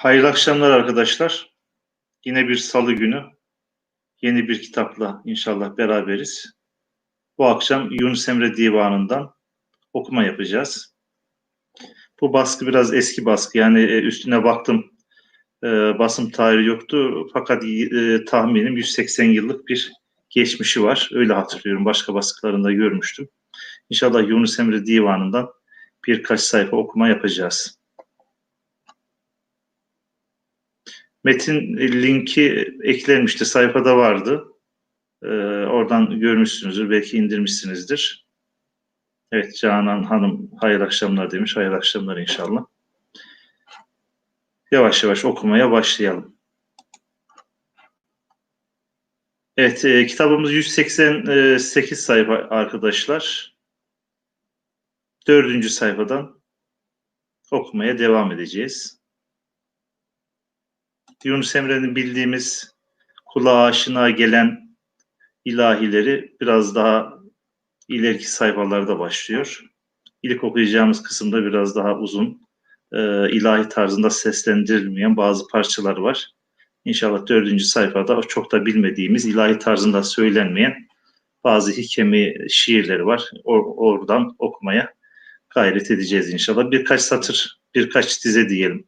Hayırlı akşamlar arkadaşlar. Yine bir salı günü yeni bir kitapla inşallah beraberiz. Bu akşam Yunus Emre Divanı'ndan okuma yapacağız. Bu baskı biraz eski baskı, yani üstüne baktım, basım tarihi yoktu fakat tahminim 180 yıllık bir geçmişi var. Öyle hatırlıyorum, başka baskılarında görmüştüm. İnşallah Yunus Emre Divanı'ndan birkaç sayfa okuma yapacağız. Metin linki eklenmişti, sayfada vardı. Oradan görmüşsünüzdür, belki indirmişsinizdir. Evet, Canan Hanım hayırlı akşamlar demiş. Hayırlı akşamlar inşallah. Yavaş yavaş okumaya başlayalım. Evet, kitabımız 188 sayfa arkadaşlar. 4. sayfadan okumaya devam edeceğiz. Yunus Emre'nin bildiğimiz, kulağa aşina gelen ilahileri biraz daha ileriki sayfalarda başlıyor. İlk okuyacağımız kısımda biraz daha uzun, ilahi tarzında seslendirilmeyen bazı parçalar var. İnşallah 4. sayfada çok da bilmediğimiz, ilahi tarzında söylenmeyen bazı hikemi şiirleri var. Oradan okumaya gayret edeceğiz inşallah. Birkaç satır, birkaç dize diyelim.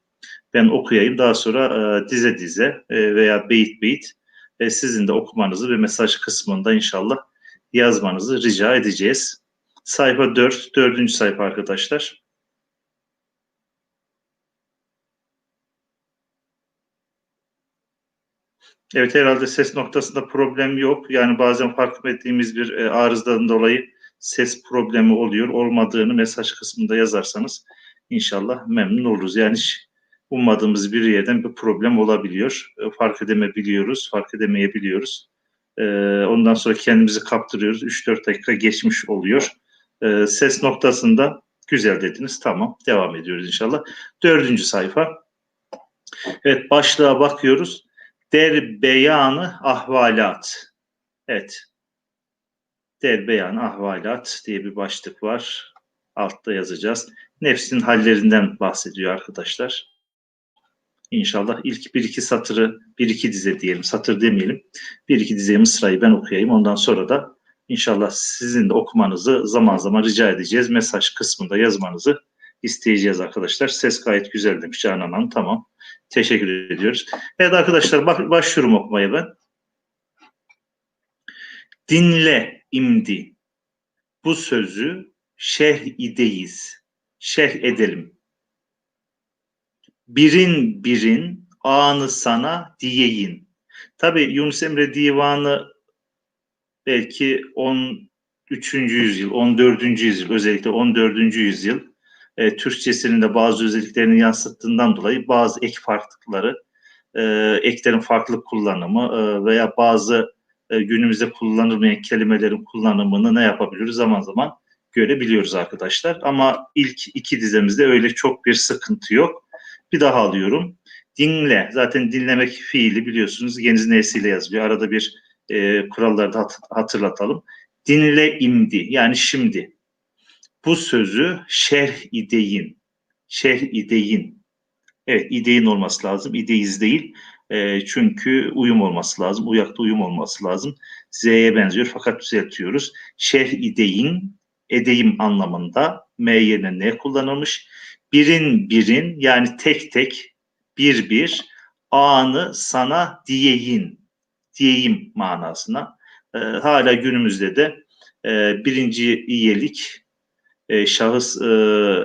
Ben okuyayım, daha sonra dize dize veya beyit beyit sizin de okumanızı ve mesaj kısmında inşallah yazmanızı rica edeceğiz. Sayfa 4, 4. sayfa arkadaşlar. Evet, herhalde ses noktasında problem yok. Yani bazen fark ettiğimiz bir arızadan dolayı ses problemi oluyor. Olmadığını mesaj kısmında yazarsanız inşallah memnun oluruz. Yani hiç ummadığımız bir yerden bir problem olabiliyor. Fark edemeyebiliyoruz, fark edemeyebiliyoruz. Ondan sonra kendimizi kaptırıyoruz. 3-4 dakika geçmiş oluyor. Ses noktasında güzel dediniz. Tamam, devam ediyoruz inşallah. 4. sayfa. Evet, başlığa bakıyoruz. Derbeyanı ahvalat. Evet. Derbeyanı ahvalat diye bir başlık var. Altta yazacağız. Nefsin hallerinden bahsediyor arkadaşlar. İnşallah ilk bir iki satırı, bir iki dize diyelim, satır demeyelim. Bir iki dize mısrayı ben okuyayım. Ondan sonra da inşallah sizin de okumanızı zaman zaman rica edeceğiz. Mesaj kısmında yazmanızı isteyeceğiz arkadaşlar. Ses gayet güzel demiş Canan Hanım. Tamam. Teşekkür ediyoruz. Evet arkadaşlar, başlıyorum okumaya ben. Dinle imdi bu sözü, şerh ideyiz. Şerh edelim. Birin birin anı sana diyeyin. Tabi Yunus Emre Divanı belki 13. yüzyıl, 14. yüzyıl, özellikle 14. yüzyıl Türkçesinin de bazı özelliklerini yansıttığından dolayı bazı ek farklılıkları, eklerin farklı kullanımı veya bazı günümüzde kullanılmayan kelimelerin kullanımını ne yapabiliyoruz, zaman zaman görebiliyoruz arkadaşlar. Ama ilk iki dizemizde öyle çok bir sıkıntı yok. Bir daha alıyorum. Dinle. Zaten dinlemek fiili biliyorsunuz. Geniz nesiyle yazılıyor. Arada bir kuralları da hatırlatalım. Dinle imdi. Yani şimdi. Bu sözü şerh ideyin. Şerh ideyin. Evet, ideyin olması lazım. İdeyiz değil. Çünkü uyum olması lazım. Uyakta uyum olması lazım. Z'ye benziyor fakat düzeltiyoruz. Şerh ideyin, edeyim anlamında M yerine ne kullanılmış? Birin birin, yani tek tek, bir bir, anı sana diyeyin, diyeyim manasına. Hala günümüzde de birinci iyelik, şahıs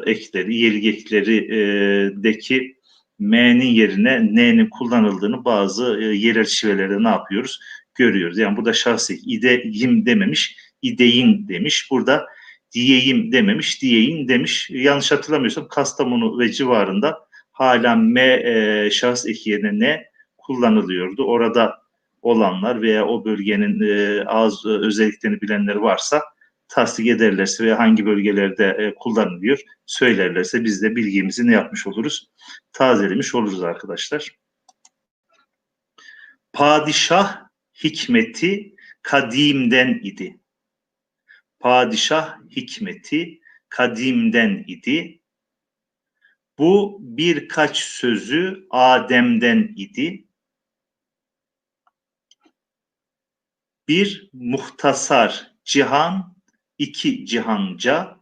ekleri, iyelik eklerideki M'nin yerine N'nin kullanıldığını bazı yerel şivelerde ne yapıyoruz? Görüyoruz. Yani burada şahıs ek, ideyim dememiş, ideyin demiş. Burada diyeyim dememiş, diyeyin demiş. Yanlış hatırlamıyorsam Kastamonu ve civarında hala M şahıs eki yerine ne kullanılıyordu. Orada olanlar veya o bölgenin ağız özelliklerini bilenler varsa tasdik ederlerse ve hangi bölgelerde kullanılıyor söylerlerse biz de bilgimizi ne yapmış oluruz? Tazelemiş oluruz arkadaşlar. Padişah hikmeti kadimden idi. Padişah hikmeti kadimden idi. Bu birkaç sözü Adem'den idi. Bir muhtasar cihan, iki cihanca.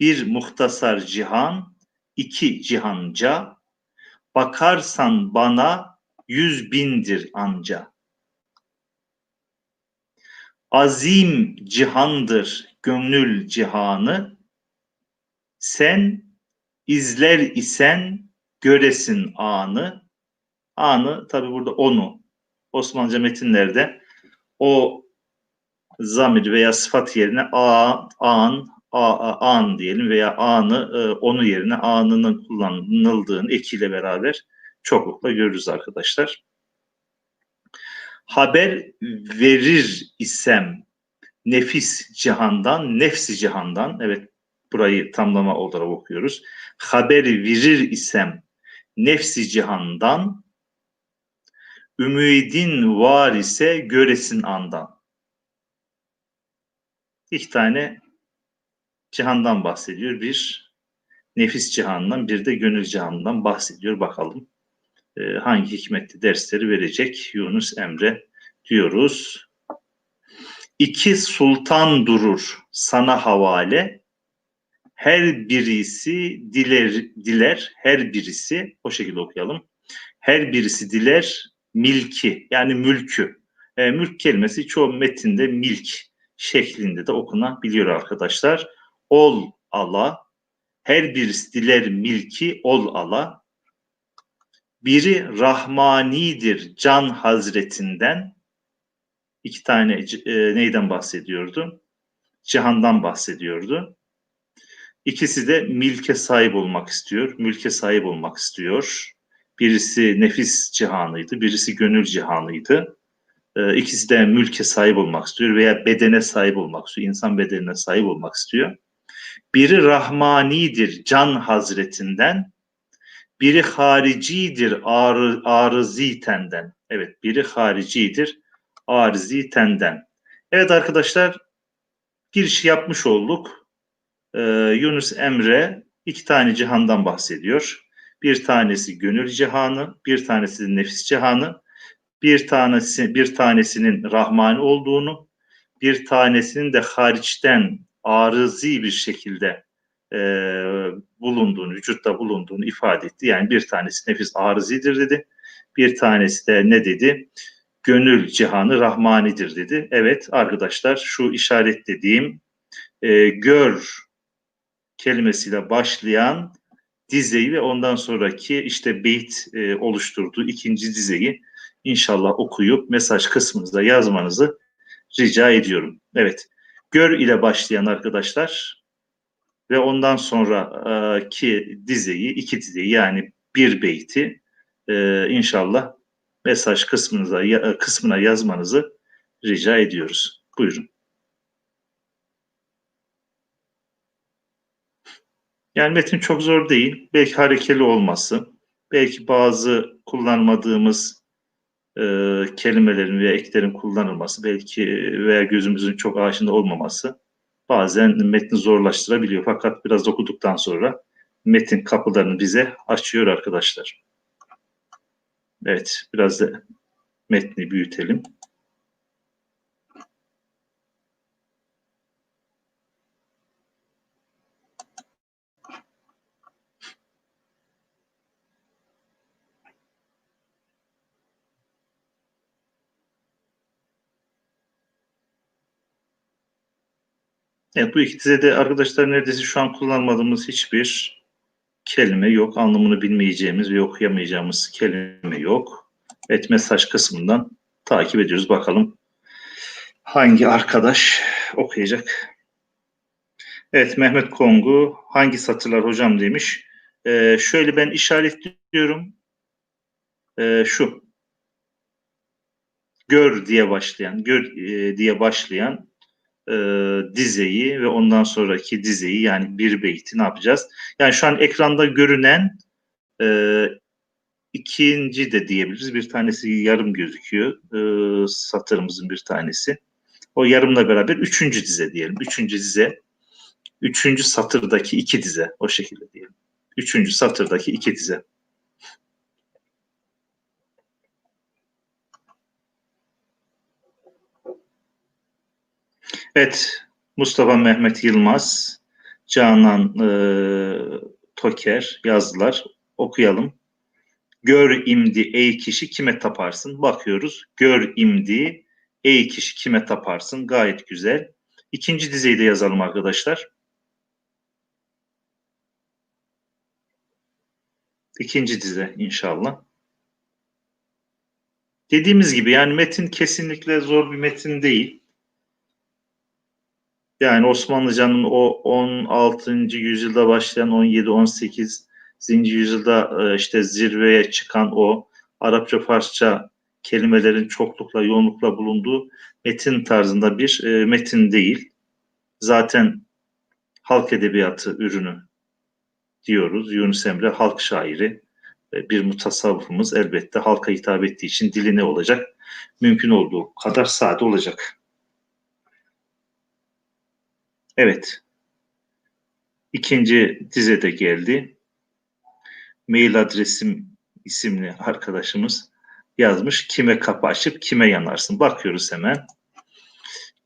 Bir muhtasar cihan, iki cihanca. Bakarsan bana 100.000'dir anca. Azim cihandır gönül cihanı. Sen izler isen göresin anı. Anı tabi burada onu. Osmanlıca metinlerde o zamir veya sıfat yerine an diyelim veya anı onu yerine anının kullanıldığını ekiyle beraber çoklukla görürüz arkadaşlar. Haber verir isem nefis cihandan, nefsi cihandan, evet burayı tamlama olarak okuyoruz. Haber verir isem nefsi cihandan, ümidin var ise göresin andan. İki tane cihandan bahsediyor. Bir nefis cihanından, bir de gönül cihanından bahsediyor. Bakalım hangi hikmetli dersleri verecek Yunus Emre diyoruz. İki sultan durur sana havale, her birisi diler, her birisi, o şekilde okuyalım. Her birisi diler milki, yani mülkü. Mülk kelimesi çoğu metinde milk şeklinde de okunabiliyor arkadaşlar. Ol ala, her birisi diler milki ol ala. Biri Rahmanidir can hazretinden. İki tane neyden bahsediyordu? Cihandan bahsediyordu. İkisi de milke sahip olmak istiyor, mülke sahip olmak istiyor. Birisi nefis cihanıydı, birisi gönül cihanıydı. İkisi de mülke sahip olmak istiyor veya bedene sahip olmak istiyor, insan bedenine sahip olmak istiyor. Biri Rahmanidir can hazretinden, biri haricidir arızi tenden. Evet, biri haricidir arızi tenden. Evet arkadaşlar, giriş yapmış olduk. Yunus Emre iki tane cihandan bahsediyor. Bir tanesi gönül cihanı, bir tanesi de nefis cihanı, bir tanesinin Rahmani olduğunu, bir tanesinin de hariçten arızi bir şekilde bulunduğunu, vücutta bulunduğunu ifade etti. Yani bir tanesi nefis arızidir dedi. Bir tanesi de ne dedi? Gönül cihanı Rahmanidir dedi. Evet arkadaşlar, şu işaretlediğim gör kelimesiyle başlayan dizeyi ve ondan sonraki işte beyt oluşturduğu ikinci dizeyi inşallah okuyup mesaj kısmınıza yazmanızı rica ediyorum. Evet, gör ile başlayan arkadaşlar ve ondan sonraki dizeyi, iki dizeyi yani bir beyti inşallah mesaj kısmına yazmanızı rica ediyoruz. Buyurun. Yani metin çok zor değil. Belki harekeli olması, belki bazı kullanmadığımız kelimelerin veya eklerin kullanılması, belki veya gözümüzün çok aşina olmaması bazen metni zorlaştırabiliyor. Fakat biraz okuduktan sonra metin kapılarını bize açıyor arkadaşlar. Evet, biraz da metni büyütelim. Evet, bu iki dizede arkadaşlar neredeyse şu an kullanmadığımız hiçbir kelime yok. Anlamını bilmeyeceğimiz ve okuyamayacağımız kelime yok. Evet, mesaj kısmından takip ediyoruz. Bakalım hangi arkadaş okuyacak? Evet, Mehmet Kongu hangi satırlar hocam demiş. Şöyle ben işaretliyorum. Şu gör diye başlayan dizeyi ve ondan sonraki dizeyi, yani bir beyti ne yapacağız? Yani şu an ekranda görünen ikinci de diyebiliriz. Bir tanesi yarım gözüküyor. Satırımızın bir tanesi. O yarımla beraber üçüncü dize diyelim. Üçüncü dize, üçüncü satırdaki iki dize, o şekilde diyelim. Üçüncü satırdaki iki dize. Evet, Mustafa Mehmet Yılmaz, Canan Toker yazdılar. Okuyalım. Gör imdi ey kişi kime taparsın? Bakıyoruz. Gör imdi ey kişi kime taparsın? Gayet güzel. İkinci dizeyi de yazalım arkadaşlar. İkinci dize inşallah. Dediğimiz gibi yani metin kesinlikle zor bir metin değil. Yani Osmanlıcanın o 16. yüzyılda başlayan 17-18. yüzyılda işte zirveye çıkan o Arapça, Farsça kelimelerin çoklukla, yoğunlukla bulunduğu metin tarzında bir metin değil. Zaten halk edebiyatı ürünü diyoruz. Yunus Emre halk şairi, bir mutasavvıfımız, elbette halka hitap ettiği için dili ne olacak? Mümkün olduğu kadar sade olacak. Evet, ikinci dize de geldi. Mail adresim isimli arkadaşımız yazmış. Kime kapı açıp kime yanarsın? Bakıyoruz hemen.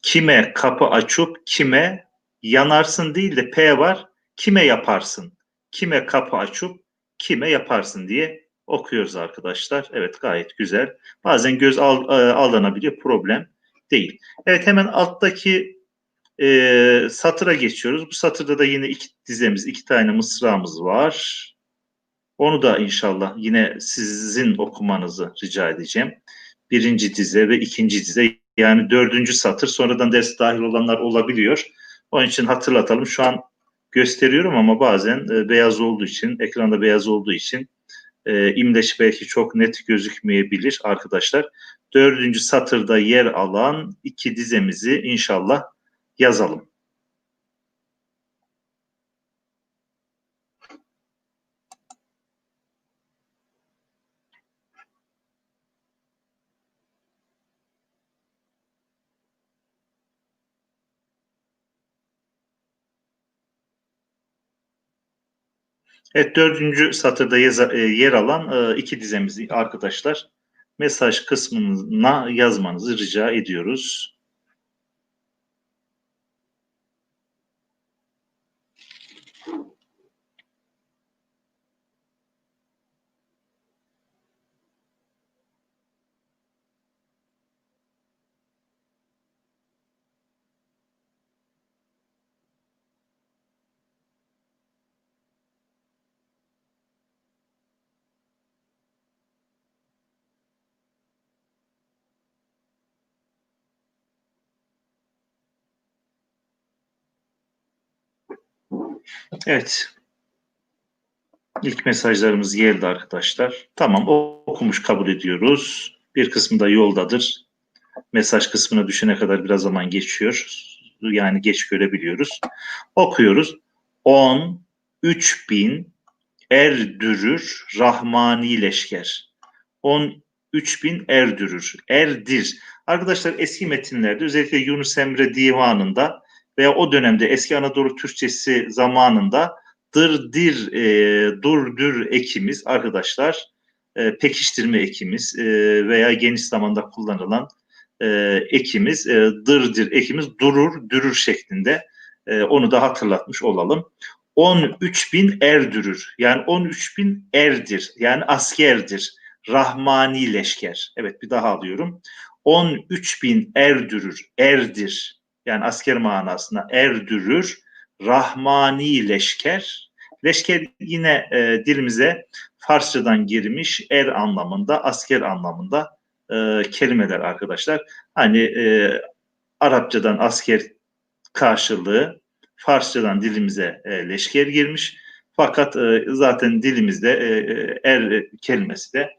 Kime kapı açıp kime yanarsın değil de P var. Kime yaparsın? Kime kapı açıp kime yaparsın diye okuyoruz arkadaşlar. Evet, gayet güzel. Bazen göz aldanabiliyor, problem değil. Evet, hemen alttaki satıra geçiyoruz. Bu satırda da yine iki dizemiz, iki tane mısramız var. Onu da inşallah yine sizin okumanızı rica edeceğim. Birinci dize ve ikinci dize, yani dördüncü satır, sonradan ders dahil olanlar olabiliyor. Onun için hatırlatalım. Şu an gösteriyorum ama bazen beyaz olduğu için, ekranda beyaz olduğu için imleç belki çok net gözükmeyebilir arkadaşlar. Dördüncü satırda yer alan iki dizemizi inşallah yazalım. Evet, dördüncü satırda yer alan iki dizemizi arkadaşlar mesaj kısmına yazmanızı rica ediyoruz. Evet, ilk mesajlarımız geldi arkadaşlar. Tamam, okumuş kabul ediyoruz. Bir kısmı da yoldadır. Mesaj kısmına düşene kadar biraz zaman geçiyor. Yani geç görebiliyoruz. Okuyoruz. 13.000 erdürür Rahmani leşker. 13.000 erdürür. Erdir. Arkadaşlar eski metinlerde, özellikle Yunus Emre Divanı'nda veya o dönemde eski Anadolu Türkçesi zamanında dırdir, durdur ekimiz arkadaşlar, pekiştirme ekimiz veya geniş zamanda kullanılan ekimiz, dırdır ekimiz durur, dürür şeklinde, onu da hatırlatmış olalım. 13.000 erdürür. Yani 13.000 erdir. Yani askerdir. Rahmani leşker. Evet, bir daha alıyorum. 13.000 erdürür. Erdir. Yani asker manasına erdürür. Rahmani leşker. Leşker yine dilimize Farsçadan girmiş, er anlamında, asker anlamında kelimeler arkadaşlar. Hani Arapçadan asker karşılığı Farsçadan dilimize leşker girmiş. Fakat zaten dilimizde er kelimesi de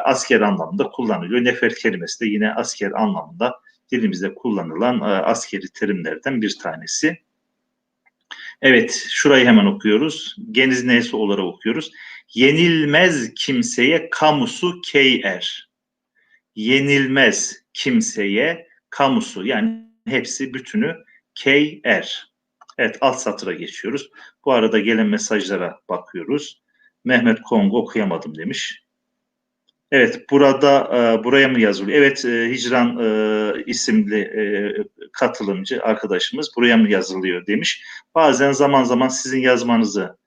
asker anlamında kullanılıyor. Nefer kelimesi de yine asker anlamında dilimizde kullanılan askeri terimlerden bir tanesi. Evet, şurayı hemen okuyoruz. Geniz neyse olarak okuyoruz. Yenilmez kimseye kamusu key er. Yenilmez kimseye kamusu, yani hepsi bütünü key er. Evet, alt satıra geçiyoruz. Bu arada gelen mesajlara bakıyoruz. Mehmet Kongo okuyamadım demiş. Evet, burada buraya mı yazılıyor? Evet, Hicran isimli katılımcı arkadaşımız buraya mı yazılıyor demiş. Bazen zaman zaman sizin yazmanızı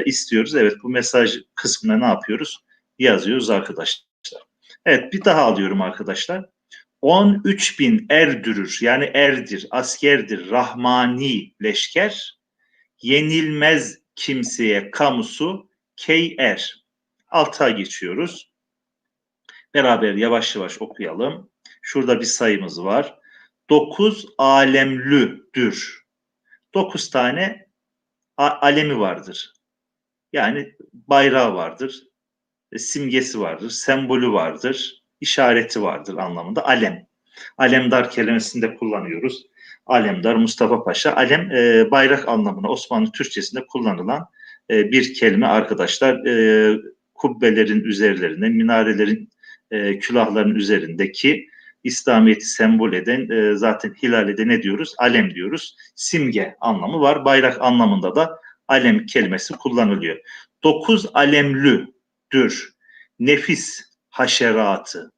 istiyoruz. Evet, bu mesaj kısmına ne yapıyoruz? Yazıyoruz arkadaşlar. Evet, bir daha alıyorum arkadaşlar. 13 bin erdürür, yani erdir, askerdir, rahmani leşker, yenilmez kimseye kamusu key er. Alta geçiyoruz. Beraber yavaş yavaş okuyalım. Şurada bir sayımız var. 9 alemlüdür. 9 tane alemi vardır. Yani bayrağı vardır, simgesi vardır, sembolü vardır, işareti vardır anlamında alem. Alemdar kelimesini de kullanıyoruz. Alemdar, Mustafa Paşa. Alem bayrak anlamına Osmanlı Türkçesinde kullanılan bir kelime arkadaşlar. Kubbelerin üzerlerine, minarelerin, külahların üzerindeki İslamiyet'i sembol eden zaten hilale de ne diyoruz? Alem diyoruz. Simge anlamı var. Bayrak anlamında da alem kelimesi kullanılıyor. 9 alemlüdür. Nefis haşeratı.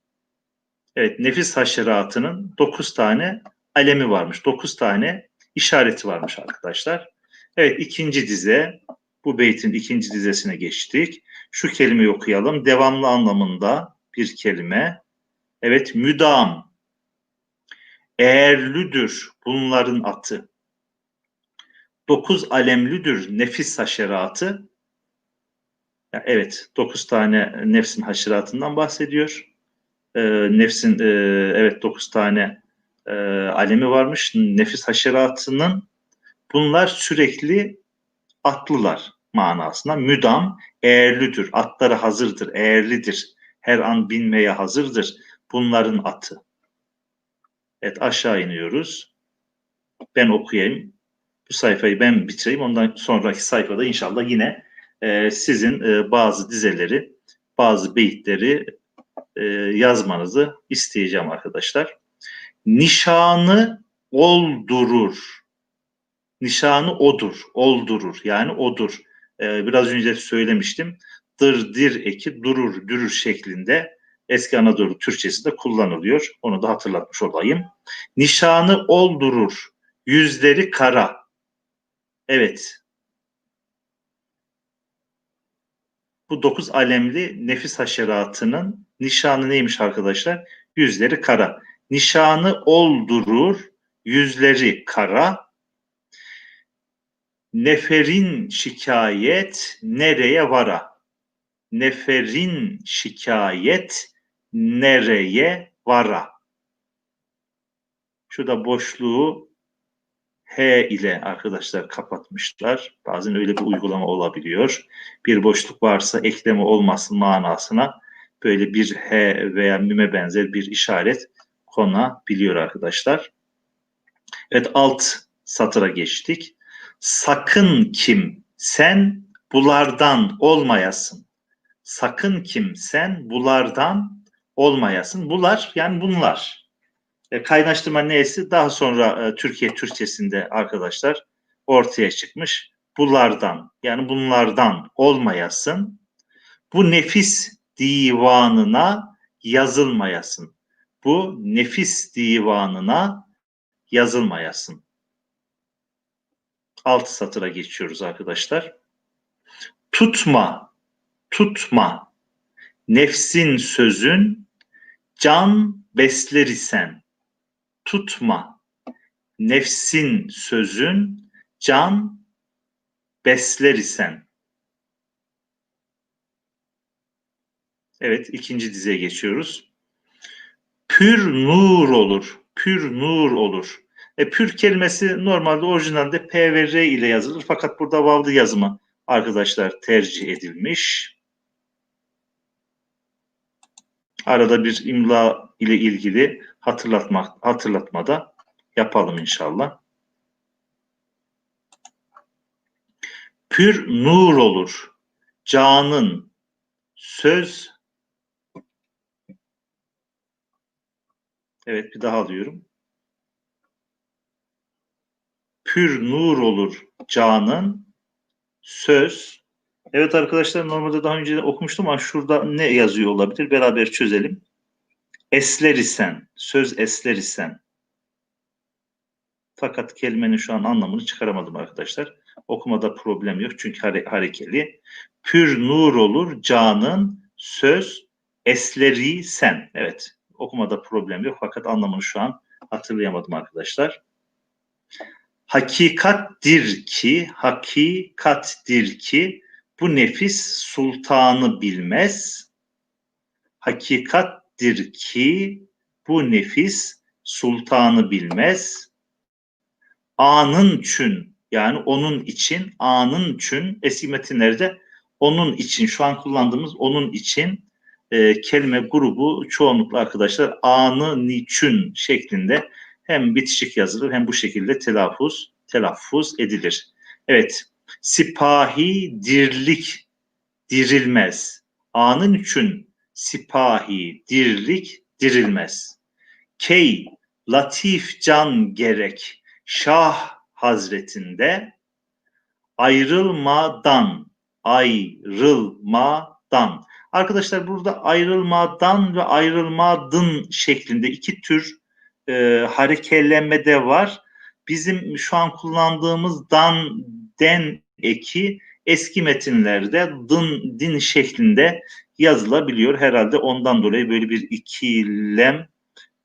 Evet, nefis haşeratının 9 tane alemi varmış. 9 tane işareti varmış arkadaşlar. Evet, ikinci dize. Bu beytin ikinci dizesine geçtik. Şu kelimeyi okuyalım. Devamlı anlamında bir kelime. Evet, müdam. Eğerlüdür bunların atı. 9 alemlüdür nefis haşeratı. Evet, 9 tane nefsin haşeratından bahsediyor. Nefsin evet 9 tane alemi varmış. Nefis haşeratının bunlar sürekli atlılar manasına. Müdam eğerlidir. Atları hazırdır, eğerlidir. Her an binmeye hazırdır. Bunların atı. Evet, aşağı iniyoruz. Ben okuyayım. Bu sayfayı ben bitireyim. Ondan sonraki sayfada inşallah yine sizin bazı dizeleri, bazı beyitleri yazmanızı isteyeceğim arkadaşlar. Nişanı oldurur. Nişanı odur, oldurur. Yani odur. Biraz önce söylemiştim. Dır, dir eki durur, dürür şeklinde eski Anadolu Türkçesinde kullanılıyor. Onu da hatırlatmış olayım. Nişanı oldurur, yüzleri kara. Evet, bu 9 alemli nefis haşeratının nişanı neymiş arkadaşlar? Yüzleri kara. Nişanı oldurur, yüzleri kara. Neferin şikayet nereye vara? Neferin şikayet nereye vara? Şurada boşluğu H ile arkadaşlar kapatmışlar. Bazen öyle bir uygulama olabiliyor. Bir boşluk varsa ekleme olmasın manasına böyle bir H veya mime benzer bir işaret konabiliyor arkadaşlar. Evet, alt satıra geçtik. Sakın kim sen bulardan olmayasın. Sakın kim sen bulardan olmayasın. Bular yani bunlar. Kaynaştırma neyse daha sonra Türkiye Türkçesinde arkadaşlar ortaya çıkmış. Bulardan yani bunlardan olmayasın. Bu nefis divanına yazılmayasın. Bu nefis divanına yazılmayasın. Alt satıra geçiyoruz arkadaşlar. Tutma, tutma. Nefsin sözün can besler isen. Tutma. Nefsin sözün can besler isen. Evet, ikinci dizeye geçiyoruz. Pür nur olur. Pür nur olur. Pür kelimesi normalde orijinalde P ve R ile yazılır. Fakat burada vavlı yazımı arkadaşlar tercih edilmiş. Arada bir imla ile ilgili hatırlatmada yapalım inşallah. Pür nur olur. Canın söz. Evet, bir daha alıyorum. pür nur olur canın söz. Evet arkadaşlar, normalde daha önce de okumuştum ama şurada ne yazıyor olabilir? Beraber çözelim. Esler isen, söz esler isen. Fakat kelimenin şu an anlamını çıkaramadım arkadaşlar. Okumada problem yok çünkü harekeli. Pür nur olur canın söz esleri sen. Evet, okumada problem yok fakat anlamını şu an hatırlayamadım arkadaşlar. Hakikattir ki bu nefis sultanı bilmez. Hakikattir ki bu nefis sultanı bilmez. Anın çün, yani onun için, anın çün eski metinlerde onun için, şu an kullandığımız onun için kelime grubu çoğunlukla arkadaşlar anı niçün şeklinde hem bitişik yazılır hem bu şekilde telaffuz edilir. Evet, sipahi dirlik dirilmez. Anın için sipahi dirlik dirilmez. Key latif can gerek Şah Hazretinde ayrılmadan. Arkadaşlar burada ayrılmadan ve ayrılmadın şeklinde iki tür harekelenmede var. Bizim şu an kullandığımız dan, den eki eski metinlerde din şeklinde yazılabiliyor. Herhalde ondan dolayı böyle bir ikilem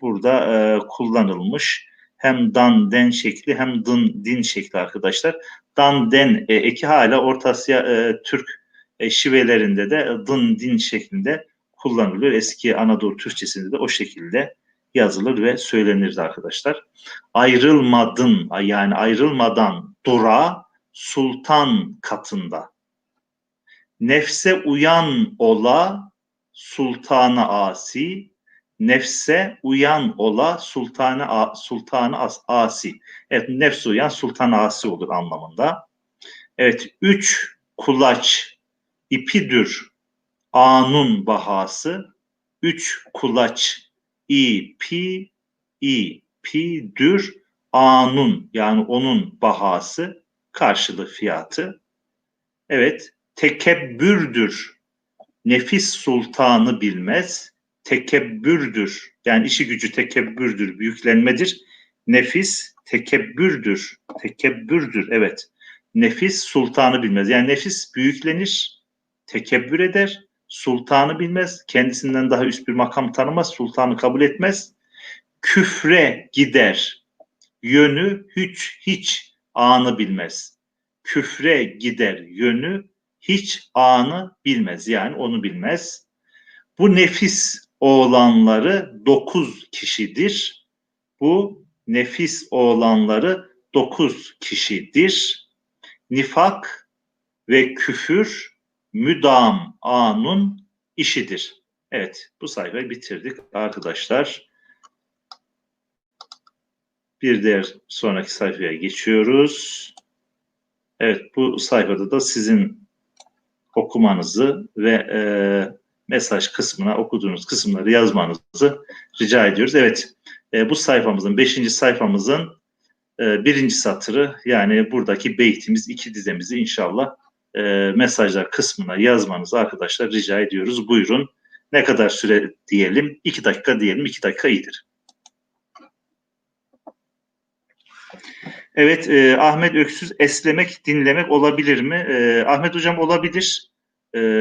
burada kullanılmış. Hem dan den şekli hem din şekli arkadaşlar. Dan den eki hala Orta Asya Türk şivelerinde de din şeklinde kullanılıyor. Eski Anadolu Türkçesinde de o şekilde yazılır ve söylenirdi arkadaşlar. Ayrılmadın, yani ayrılmadan dura sultan katında. Nefse uyan ola sultana asi, nefse uyan ola sultanı asi. Evet, nefse uyan sultan asi olur anlamında. Evet, üç kulaç ipidir anun bahası. Üç kulaç ipidir anun, yani onun bahası, karşılığı fiyatı. Evet, tekebbürdür nefis sultanı bilmez. Tekebbürdür, yani işi gücü tekebbürdür, büyüklenmedir. Nefis tekebbürdür, evet. Nefis sultanı bilmez, yani nefis büyüklenir, tekebbür eder, sultanı bilmez, kendisinden daha üst bir makam tanımaz, sultanı kabul etmez. Küfre gider, yönü hiç anı bilmez. Küfre gider yönü hiç anı bilmez, yani onu bilmez. Bu nefis oğlanları 9 kişidir. Bu nefis oğlanları 9 kişidir. Nifak ve küfür müdam anun işidir. Evet, bu sayfayı bitirdik arkadaşlar. Bir diğer sonraki sayfaya geçiyoruz. Evet, bu sayfada da sizin okumanızı ve mesaj kısmına, okuduğunuz kısımları yazmanızı rica ediyoruz. Evet, bu sayfamızın, 5. sayfamızın 1. satırı, yani buradaki beytimiz, 2 dizemizi inşallah mesajlar kısmına yazmanızı arkadaşlar rica ediyoruz. Buyurun. Ne kadar süre diyelim? 2 dakika diyelim. 2 dakika iyidir. Evet, Ahmet Öksüz, eslemek, dinlemek olabilir mi? Ahmet Hocam, olabilir.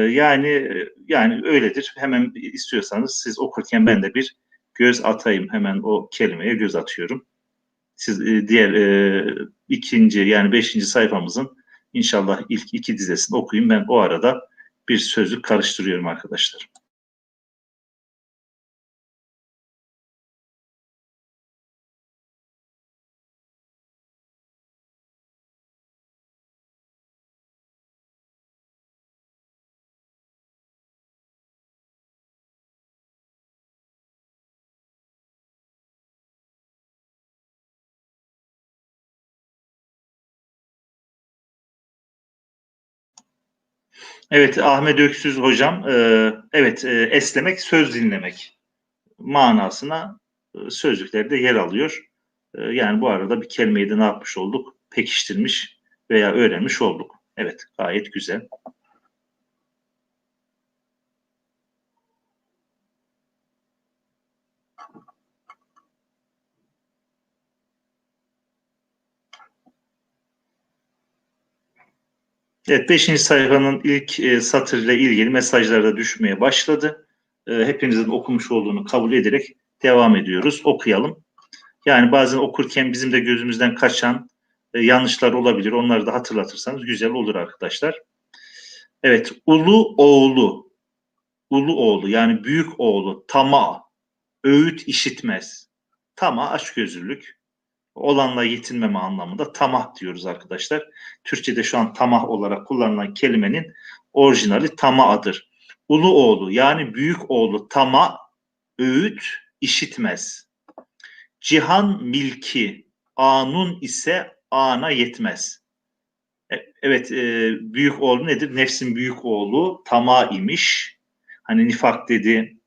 Yani öyledir. Hemen istiyorsanız siz okurken ben de bir göz atayım. Hemen o kelimeye göz atıyorum. Siz diğer ikinci, yani 5. sayfamızın inşallah ilk 2 dizesini okuyun. Ben o arada bir sözlük karıştırıyorum arkadaşlar. Evet, Ahmet Öksüz hocam, evet, eslemek, söz dinlemek manasına sözlüklerde yer alıyor. Yani bu arada bir kelimeyi de ne yapmış olduk? pekiştirmiş veya öğrenmiş olduk. Evet, gayet güzel. Evet, 5. sayfanın ilk satırıyla ilgili mesajlar da düşmeye başladı. Hepinizin okumuş olduğunu kabul ederek devam ediyoruz. Okuyalım. Yani bazen okurken bizim de gözümüzden kaçan yanlışlar olabilir. Onları da hatırlatırsanız güzel olur arkadaşlar. Evet, ulu oğlu, ulu oğlu yani büyük oğlu tamah, öğüt işitmez. Tamah açgözlülük, olanla yetinmeme anlamında tamah diyoruz arkadaşlar. Türkçe'de şu an tamah olarak kullanılan kelimenin orijinali tamah'dır. Ulu oğlu yani büyük oğlu tamah, öğüt işitmez. Cihan milki, anun ise ana yetmez. Evet, büyük oğlu nedir? Nefsin büyük oğlu tamah imiş. Hani nifak dedi,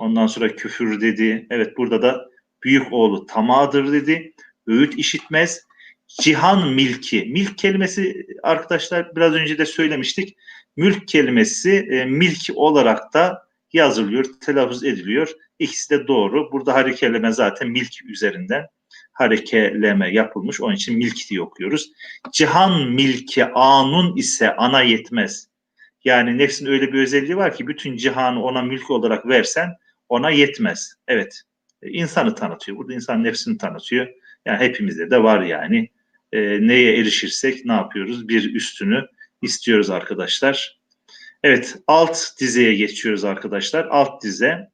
ondan sonra küfür dedi. Evet, burada da büyük oğlu tamahdır dedi. Öğüt işitmez. Cihan milki. Milk kelimesi arkadaşlar biraz önce de söylemiştik. Mülk kelimesi milk olarak da yazılıyor, telaffuz ediliyor. İkisi de doğru. Burada harekeleme zaten milk üzerinden harekeleme yapılmış. Onun için milk diye okuyoruz. Cihan milki anun ise ana yetmez. Yani nefsin öyle bir özelliği var ki bütün cihanı ona mülk olarak versen ona yetmez. Evet. İnsanı tanıtıyor. Burada insan nefsini tanıtıyor. Yani hepimizde de var yani. Neye erişirsek ne yapıyoruz? Bir üstünü istiyoruz arkadaşlar. Evet, alt dizeye geçiyoruz arkadaşlar. Alt dize.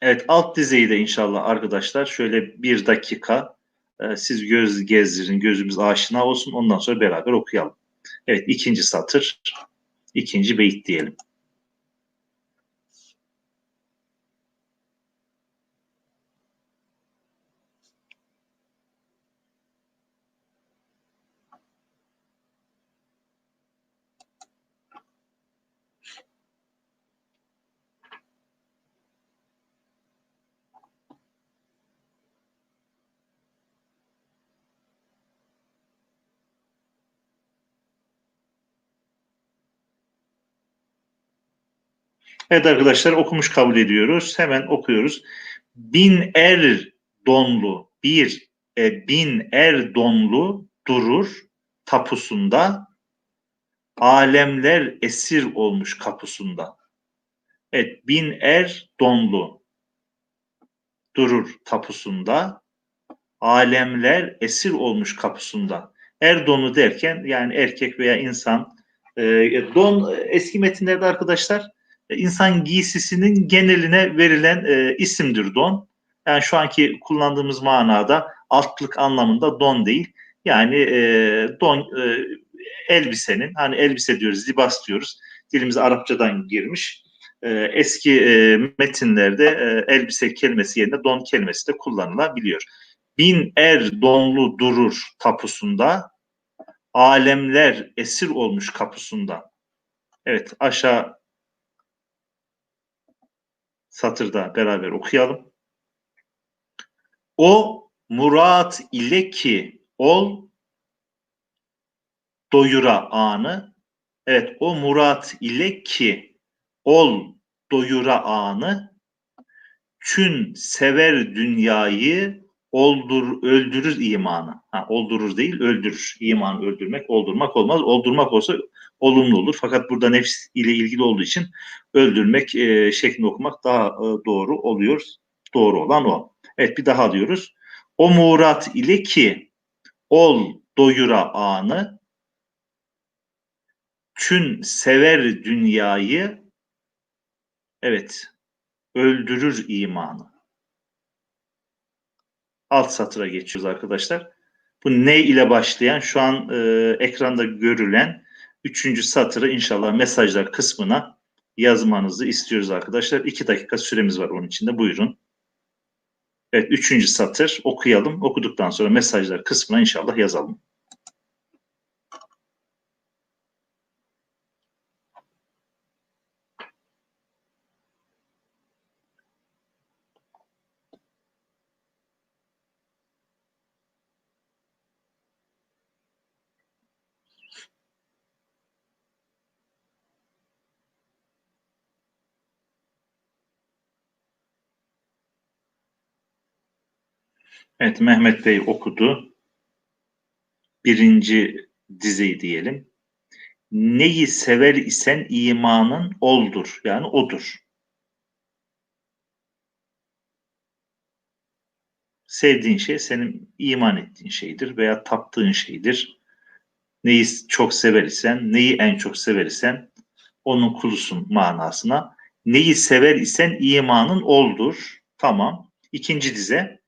Evet, alt dizeyi de inşallah arkadaşlar şöyle bir dakika siz göz gezdirin, gözümüz aşina olsun. Ondan sonra beraber okuyalım. Evet, ikinci satır, ikinci beyit diyelim. Evet arkadaşlar, okumuş kabul ediyoruz. Hemen okuyoruz. Bin er donlu bir bin er donlu durur tapusunda, alemler esir olmuş kapusunda. Evet, bin er donlu durur tapusunda, alemler esir olmuş kapısında. Erdon'u derken yani erkek veya insan. Don eski metinlerde arkadaşlar insan giysisinin geneline verilen isimdir don. Yani şu anki kullandığımız manada altlık anlamında don değil. Yani don elbisenin, hani elbise diyoruz, libas diyoruz. Dilimize Arapçadan girmiş. Eski metinlerde elbise kelimesi yerine don kelimesi de kullanılabiliyor. Bin er donlu durur tapusunda, alemler esir olmuş kapısında. Evet, aşağı satırda beraber okuyalım. O murat ile ki ol doyura anı. Evet, o murat ile ki ol doyura anı. Çün sever dünyayı öldürür imanı. Ha, oldurur değil, öldürür. İmanı öldürmek, oldurmak olmaz. Oldurmak olsa olumlu olur. Fakat burada nefs ile ilgili olduğu için öldürmek şeklinde okumak daha doğru oluyor. Doğru olan o. Evet, bir daha diyoruz. O murat ile ki ol doyura anı, çün sever dünyayı, evet, öldürür imanı. Alt satıra geçiyoruz arkadaşlar. Bu ne ile başlayan şu an ekranda görülen üçüncü satırı inşallah mesajlar kısmına yazmanızı istiyoruz arkadaşlar. 2 dakika süremiz var onun içinde. Buyurun. Evet, üçüncü satır okuyalım. Okuduktan sonra mesajlar kısmına inşallah yazalım. Evet, Mehmet Bey okudu. Birinci dizeyi diyelim. Neyi sever isen imanın oldur. Yani odur. Sevdiğin şey senin iman ettiğin şeydir veya taptığın şeydir. Neyi çok sever isen, neyi en çok sever isen onun kulusun manasına. Neyi sever isen imanın oldur. Tamam. İkinci dize.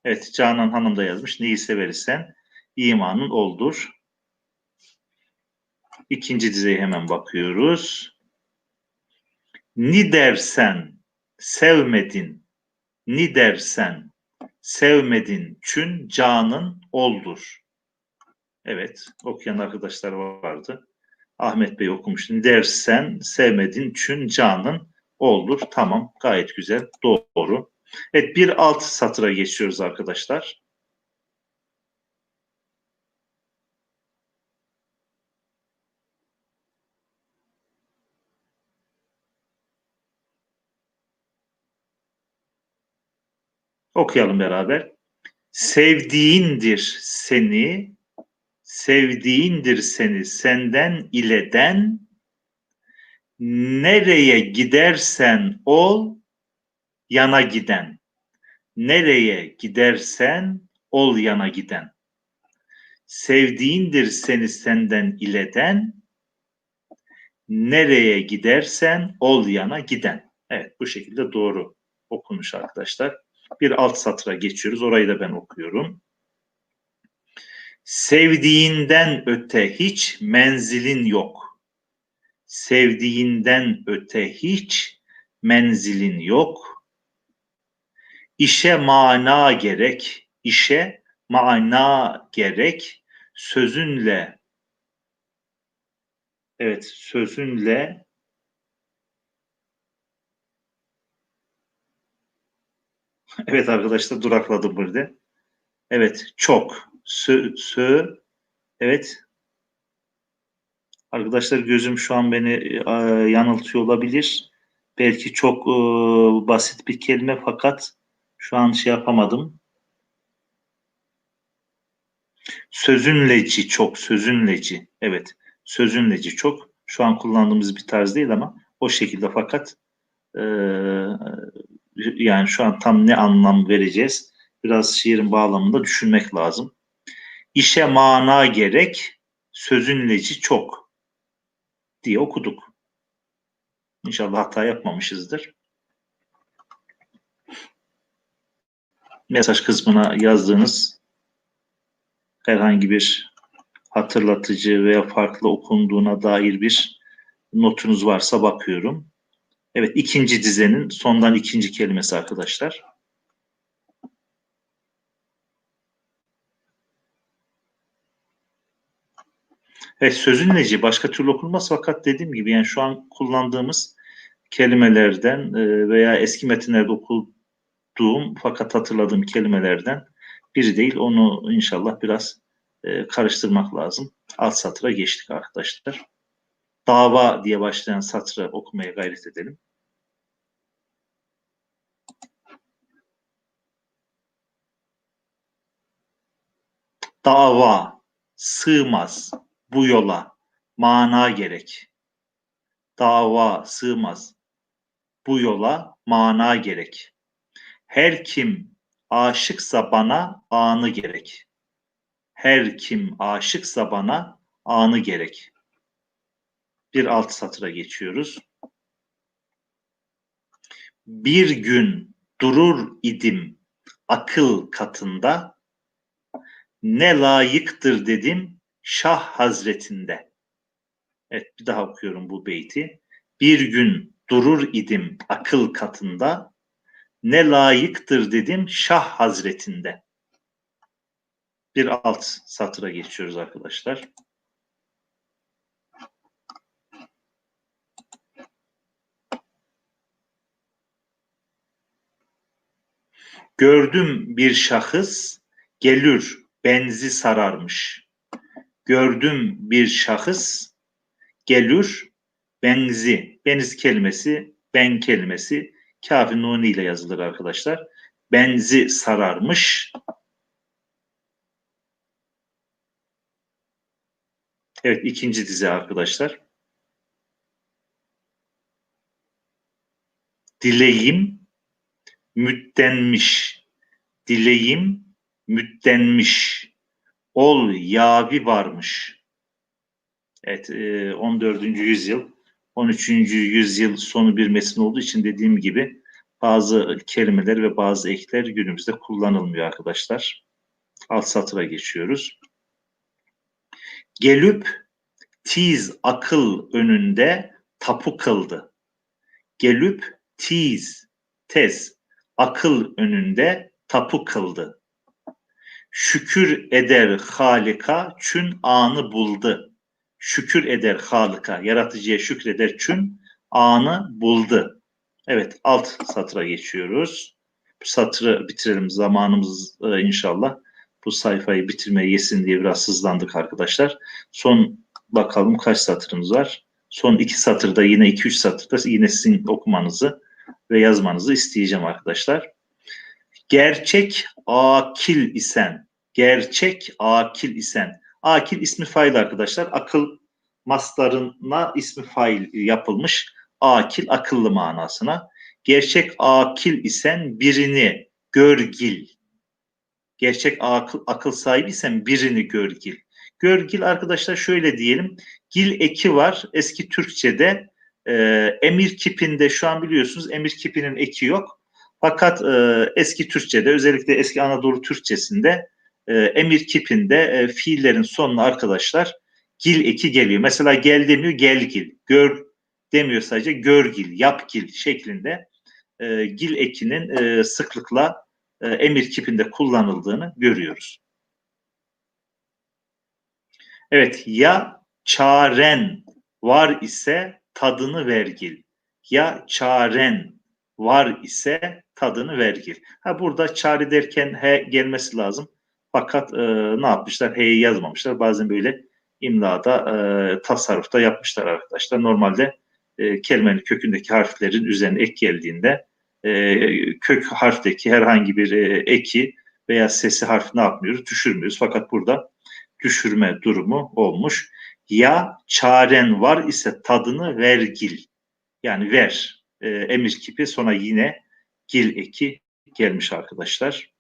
Evet, Canan Hanım da yazmış. Neyi sever isen imanın oldur. İkinci dizeye hemen bakıyoruz. Ni dersen sevmedin, ni dersen sevmedin çün canın oldur. Evet, okuyan arkadaşlar vardı. Ahmet Bey okumuştu. Dersen sevmedin çün canın oldur. Tamam, gayet güzel, doğru. Evet, bir alt satıra geçiyoruz arkadaşlar. Okuyalım beraber. Sevdiğindir seni, sevdiğindir seni senden ileden, nereye gidersen ol yana giden. Nereye gidersen ol yana giden. Sevdiğindir seni senden ileden, nereye gidersen ol yana giden. Evet, bu şekilde doğru okunuş arkadaşlar. Bir alt satıra geçiyoruz. Orayı da ben okuyorum. Sevdiğinden öte hiç menzilin yok. Sevdiğinden öte hiç menzilin yok. İşe mana gerek, işe mana gerek, sözünle, evet sözünle, evet arkadaşlar durakladım burada. Evet çok, evet arkadaşlar gözüm şu an beni yanıltıyor olabilir. Belki çok basit bir kelime fakat şu an şey yapamadım. Sözünleci çok, sözünleci. Evet, sözünleci çok. Şu an kullandığımız bir tarz değil ama o şekilde fakat e, yani şu an tam ne anlam vereceğiz? Biraz şiirin bağlamında düşünmek lazım. İşe mana gerek, sözünleci çok diye okuduk. İnşallah hata yapmamışızdır. Mesaj kısmına yazdığınız herhangi bir hatırlatıcı veya farklı okunduğuna dair bir notunuz varsa bakıyorum. Evet, ikinci dizenin sondan ikinci kelimesi arkadaşlar. Evet, sözün neci başka türlü okunmaz fakat dediğim gibi yani şu an kullandığımız kelimelerden veya eski metinlerde okuduğum fakat hatırladığım kelimelerden biri değil. Onu inşallah biraz karıştırmak lazım. Alt satıra geçtik arkadaşlar. Dava diye başlayan satırı okumaya gayret edelim. Dava sığmaz bu yola mana gerek. Dava sığmaz bu yola mana gerek. Her kim aşıksa bana anı gerek. Her kim aşıksa bana anı gerek. Bir alt satıra geçiyoruz. Bir gün durur idim akıl katında, ne layıktır dedim Şah Hazretinde. Evet, bir daha okuyorum bu beyti. Bir gün durur idim akıl katında, ne layıktır dedim Şah Hazretinde. Bir alt satıra geçiyoruz arkadaşlar. Gördüm bir şahıs gelir benzi sararmış. Gördüm bir şahıs gelir benzi. Benz kelimesi, ben kelimesi kafi nuni ile yazılır arkadaşlar. benzi sararmış. Evet, ikinci dize arkadaşlar. Dileğim müttenmiş. Dileğim müttenmiş. Ol yavi varmış. Evet, 14. yüzyıl, 13. yüzyıl sonu bir metin olduğu için dediğim gibi bazı kelimeler ve bazı ekler günümüzde kullanılmıyor arkadaşlar. Alt satıra geçiyoruz. Gelüp tiz akıl önünde tapu kıldı. Gelüp tiz, tez, akıl önünde tapu kıldı. Şükür eder Halika çün anı buldu. Şükür eder Halika, yaratıcıya şükreder çün anı buldu. Evet, alt satıra geçiyoruz. Bu satırı bitirelim, zamanımız inşallah bu sayfayı bitirmeye yesin diye biraz hızlandık arkadaşlar. Son bakalım kaç satırımız var. Son iki satırda yine 2-3 satırda yine sizin okumanızı ve yazmanızı isteyeceğim arkadaşlar. Gerçek akil isen, gerçek akil isen. Akil ismi fail arkadaşlar. Akıl mastarına ismi fail yapılmış. Akil akıllı manasına. Gerçek akil isen birini görgil. Gerçek akıl sahibi isen birini görgil. Görgil arkadaşlar şöyle diyelim. Gil eki var eski Türkçe'de. Emir kipinde şu an biliyorsunuz emir kipinin eki yok. Fakat eski Türkçe'de özellikle eski Anadolu Türkçesinde emir kipinde fiillerin sonuna arkadaşlar gil eki geliyor. Mesela gel demiyor gelgil, gör demiyor sadece görgil, yapgil şeklinde gil ekinin sıklıkla emir kipinde kullanıldığını görüyoruz. Evet, ya çaren var ise tadını vergil. Ya çaren var ise tadını vergil. Ha burada çare derken he gelmesi lazım. Fakat ne yapmışlar? He'yi yazmamışlar. Bazen böyle imlada, tasarrufta yapmışlar arkadaşlar. Normalde kelimenin kökündeki harflerin üzerine ek geldiğinde kök harfteki herhangi bir eki veya sesi harf ne yapmıyoruz? Düşürmüyoruz. Fakat burada düşürme durumu olmuş. Ya çaren var ise tadını vergil. Yani ver. Emir kipi sonra yine gil eki gelmiş arkadaşlar.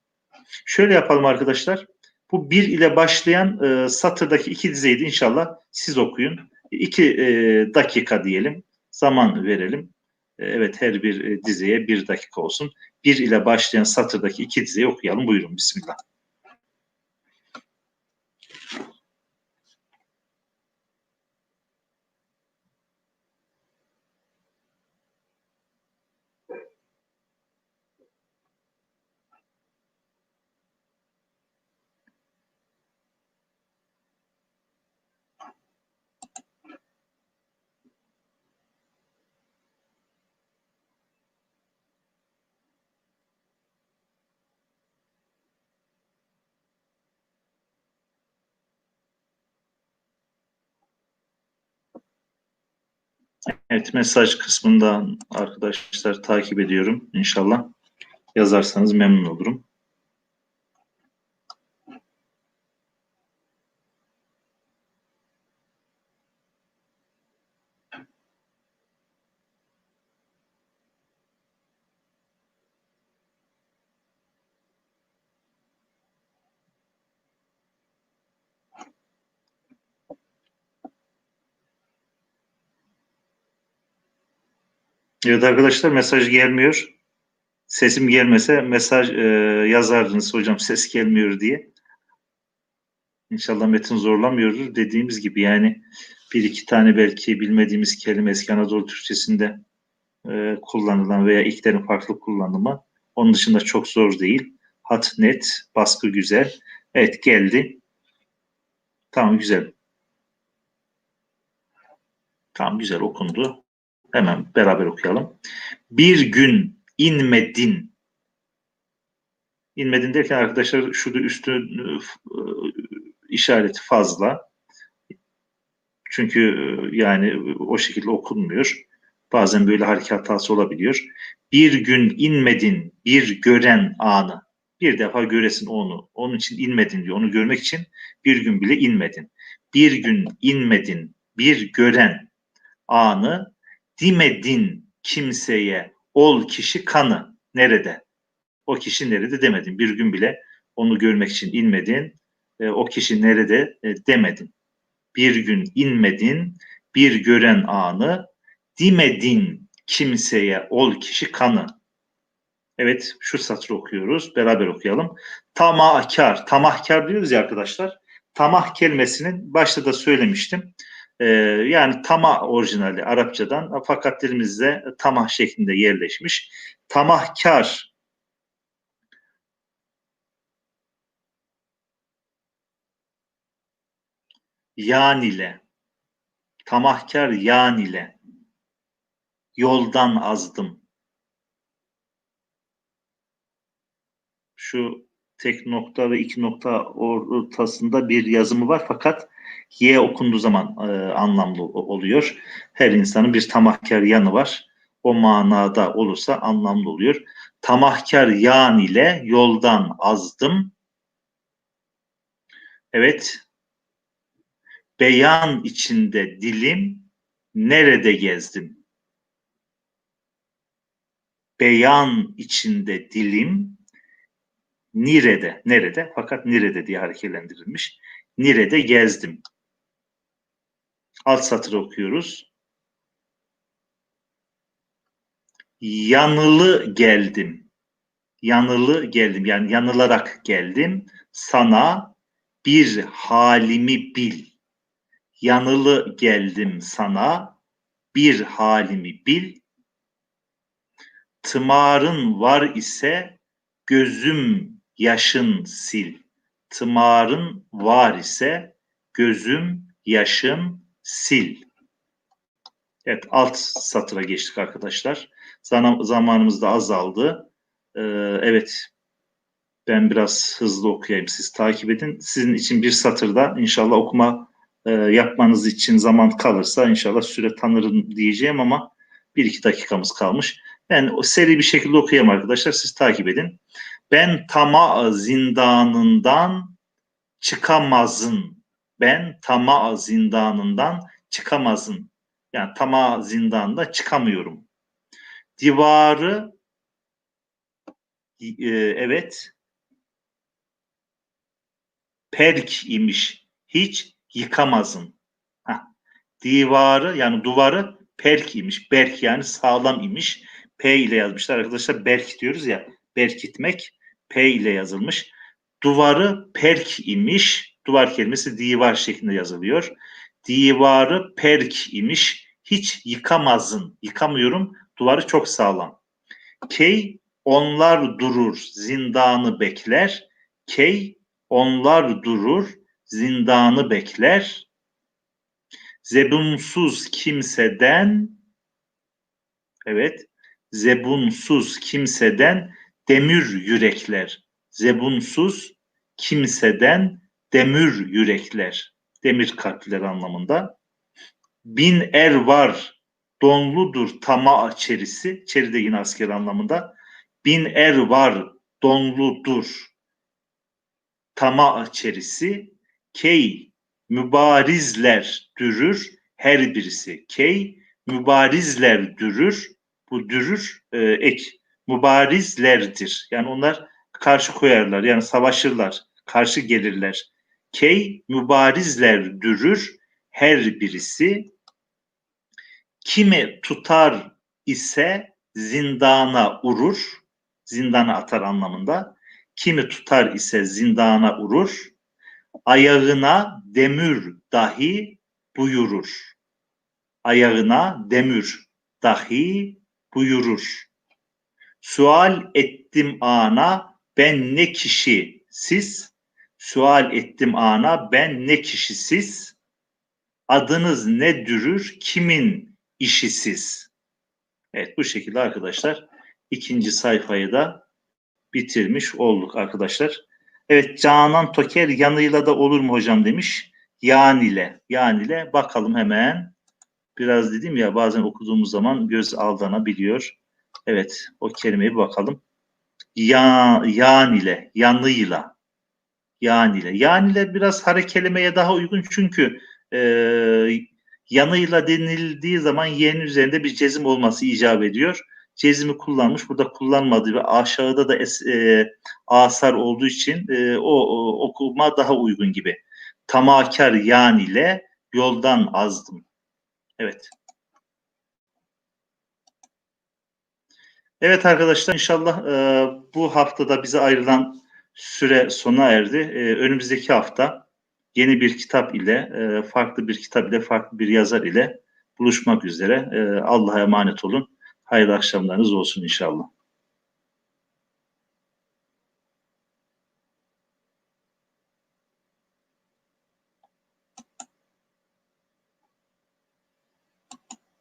Şöyle yapalım arkadaşlar. Bu bir ile başlayan satırdaki iki dizeyi de inşallah siz okuyun. 2 dakika diyelim. Zaman verelim. Evet, her bir dizeye 1 dakika olsun. Bir ile başlayan satırdaki iki dizeyi okuyalım. Buyurun, bismillah. Evet, mesaj kısmından arkadaşlar takip ediyorum. İnşallah yazarsanız memnun olurum. Evet arkadaşlar, mesaj gelmiyor. Sesim gelmese mesaj yazardınız hocam ses gelmiyor diye. İnşallah metin zorlamıyordur. Dediğimiz gibi yani bir iki tane belki bilmediğimiz kelime eski Anadolu Türkçesinde kullanılan veya ilklerin farklı kullanımı. Onun dışında çok zor değil. Hat net, baskı güzel. Evet, geldi. Tamam, güzel. Tamam, güzel okundu. Hemen beraber okuyalım. Bir gün inmedin. İnmedin derken arkadaşlar şurada üstün işareti fazla. Çünkü yani o şekilde okunmuyor. Bazen böyle hareket hatası olabiliyor. Bir gün inmedin bir gören anı. Bir defa göresin onu. Onun için inmedin diyor. Onu görmek için bir gün bile inmedin. Bir gün inmedin bir gören anı. Dimedin kimseye ol kişi kanı. Nerede? O kişi nerede demedin. Bir gün bile onu görmek için inmedin. O kişi nerede demedin. Bir gün inmedin bir gören anı. Dimedin kimseye ol kişi kanı. Evet, şu satırı okuyoruz. Beraber okuyalım. Tamahkar. Tamahkar diyoruz ya arkadaşlar. Tamah kelimesinin başta da söylemiştim. Yani tamah orijinali Arapçadan, fakat dilimizde tamah şeklinde yerleşmiş. Tamahkar. Yan ile. Tamahkar yan ile. Yoldan azdım. Şu tek nokta ve iki nokta ortasında bir yazımı var, fakat Y okunduğu zaman anlamlı oluyor. Her insanın bir tamahkar yanı var. O manada olursa anlamlı oluyor. Tamahkar yan ile yoldan azdım. Evet. Beyan içinde dilim nerede gezdim? Beyan içinde dilim Nire'de, nerede? Fakat Nire'de diye hareketlendirilmiş. Nire'de gezdim. Alt satırı okuyoruz. Yanılı geldim. Yanılı geldim. Yani yanılarak geldim. Sana bir halimi bil. Yanılı geldim sana bir halimi bil. Tımarın var ise gözüm yaşın sil. Tımarın var ise gözüm yaşın sil. Evet, alt satıra geçtik arkadaşlar. Zamanımız da azaldı. Evet, ben biraz hızlı okuyayım. Siz takip edin. Sizin için bir satırda inşallah okuma yapmanız için zaman kalırsa inşallah süre tanırım diyeceğim, ama 1-2 dakikamız kalmış. Ben o seri bir şekilde okuyayım arkadaşlar. Siz takip edin. Ben tama zindanından çıkamazın. Ben tama zindanından çıkamazın. Yani tama zindanında çıkamıyorum. Divarı evet perk imiş. Hiç yıkamazın. Heh. Divarı yani duvarı perk imiş. Berk yani sağlam imiş. P ile yazmışlar arkadaşlar. Berk diyoruz ya. Berkitmek. P ile yazılmış. Duvarı perk imiş. Duvar kelimesi divar şeklinde yazılıyor. Divarı perk imiş. Hiç yıkamazın. Yıkamıyorum. Duvarı çok sağlam. Key onlar durur. Zindanı bekler. Key onlar durur. Zindanı bekler. Zebunsuz kimseden, evet, zebunsuz kimseden demir yürekler. Zebunsuz kimseden demir yürekler. Demir kalpler anlamında. Bin er var, donludur tama çerisi. Çeri de yine asker anlamında. Bin er var, donludur tama çerisi. Key mübarizler dürür her birisi. Key mübarizler dürür. Bu dürür ek. Mübarizlerdir. Yani onlar karşı koyarlar. Yani savaşırlar. Karşı gelirler. Key mübarizler dürür her birisi. Kimi tutar ise zindana urur. Zindana atar anlamında. Kimi tutar ise zindana urur. Ayağına demir dahi buyurur. Ayağına demir dahi buyurur. Sual ettim ana ben ne kişi siz? Sual ettim ana ben ne kişi siz? Adınız ne dürür kimin işi siz? Evet, bu şekilde arkadaşlar ikinci sayfayı da bitirmiş olduk arkadaşlar. Evet, Canan Toker yanıyla da olur mu hocam demiş. Yan ile. Yan ile bakalım hemen. Biraz dedim ya, bazen okuduğumuz zaman göz aldanabiliyor. Evet, o kelimeyi bakalım. Yan ile, yanıyla. Yani ile. Yani ile biraz hare kelimeye daha uygun, çünkü e, yanıyla denildiği zaman y'nin üzerinde bir cezim olması icap ediyor. Cezimi kullanmış. Burada kullanmadığı ve aşağıda da asar olduğu için o okuma daha uygun gibi. Tamakar yani ile yoldan azdım. Evet. Evet arkadaşlar, inşallah bu haftada bize ayrılan süre sona erdi. Önümüzdeki hafta yeni bir kitap ile, farklı bir kitap ile, farklı bir yazar ile buluşmak üzere. Allah'a emanet olun. Hayırlı akşamlarınız olsun inşallah.